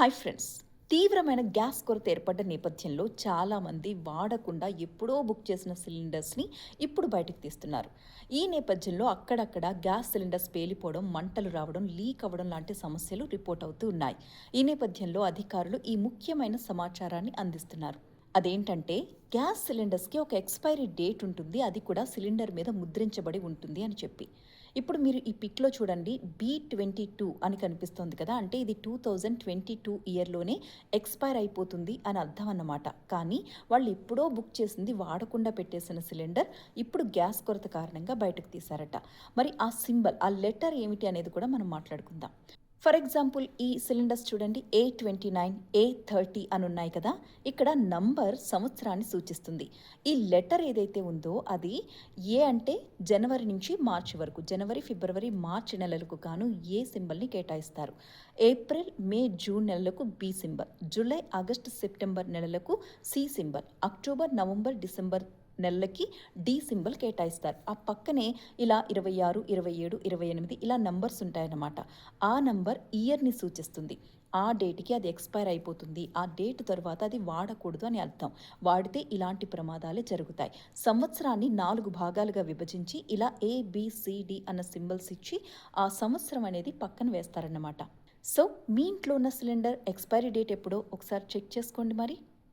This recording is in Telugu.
Hi friends. తీవ్రమైన గ్యాస్ కొరత ఏర్పడ్డ నేపథ్యంలో చాలామంది వాడకుండా ఎప్పుడో బుక్ చేసిన సిలిండర్స్ని ఇప్పుడు బయటకు తీస్తున్నారు. ఈ నేపథ్యంలో అక్కడక్కడ గ్యాస్ సిలిండర్స్ పేలిపోవడం, మంటలు రావడం, లీక్ అవ్వడం లాంటి సమస్యలు రిపోర్ట్ అవుతూ ఉన్నాయి. ఈ నేపథ్యంలో అధికారులు ఈ ముఖ్యమైన సమాచారాన్ని అందిస్తున్నారు. అదేంటంటే గ్యాస్ సిలిండర్స్కి ఒక ఎక్స్పైరీ డేట్ ఉంటుంది, అది కూడా సిలిండర్ మీద ముద్రించబడి ఉంటుంది అని చెప్పి. ఇప్పుడు మీరు ఈ పిక్లో చూడండి, B22 అని కనిపిస్తోంది కదా, అంటే ఇది 2022 ఇయర్లోనే ఎక్స్పైర్ అయిపోతుంది అని అర్థం అన్నమాట. కానీ వాళ్ళు ఎప్పుడో బుక్ చేసింది, వాడకుండా పెట్టేసిన సిలిండర్ ఇప్పుడు గ్యాస్ కొరత కారణంగా బయటకు తీశారట. మరి ఆ సింబల్, ఆ లెటర్ ఏమిటి అనేది కూడా మనం మాట్లాడుకుందాం. ఫర్ ఎగ్జాంపుల్ ఈ సిలిండర్స్ చూడండి, A29, A30 అని ఉన్నాయి కదా, ఇక్కడ నంబర్ సంవత్సరాన్ని సూచిస్తుంది. ఈ లెటర్ ఏదైతే ఉందో అది ఏ అంటే జనవరి నుంచి మార్చి వరకు, జనవరి, ఫిబ్రవరి, మార్చి నెలలకు గాను ఏ సింబల్ని కేటాయిస్తారు. ఏప్రిల్, మే, జూన్ నెలలకు B symbol, July, August, September నెలలకు C symbol, October, November, December నెలలకి డి సింబల్ కేటాయిస్తారు. ఆ పక్కనే ఇలా 26, 27, 28 ఇలా నంబర్స్ ఉంటాయన్నమాట. ఆ నంబర్ ఇయర్ని సూచిస్తుంది. ఆ డేట్కి అది ఎక్స్పైర్ అయిపోతుంది, ఆ డేట్ తర్వాత అది వాడకూడదు అని అర్థం. వాడితే ఇలాంటి ప్రమాదాలే జరుగుతాయి. సంవత్సరాన్ని 4 భాగాలుగా విభజించి ఇలా ABCD అన్న సింబల్స్ ఇచ్చి ఆ సంవత్సరం అనేది పక్కన వేస్తారన్నమాట. సో మీ ఇంట్లో ఉన్న సిలిండర్ ఎక్స్పైరీ డేట్ ఎప్పుడో ఒకసారి చెక్ చేసుకోండి మరి.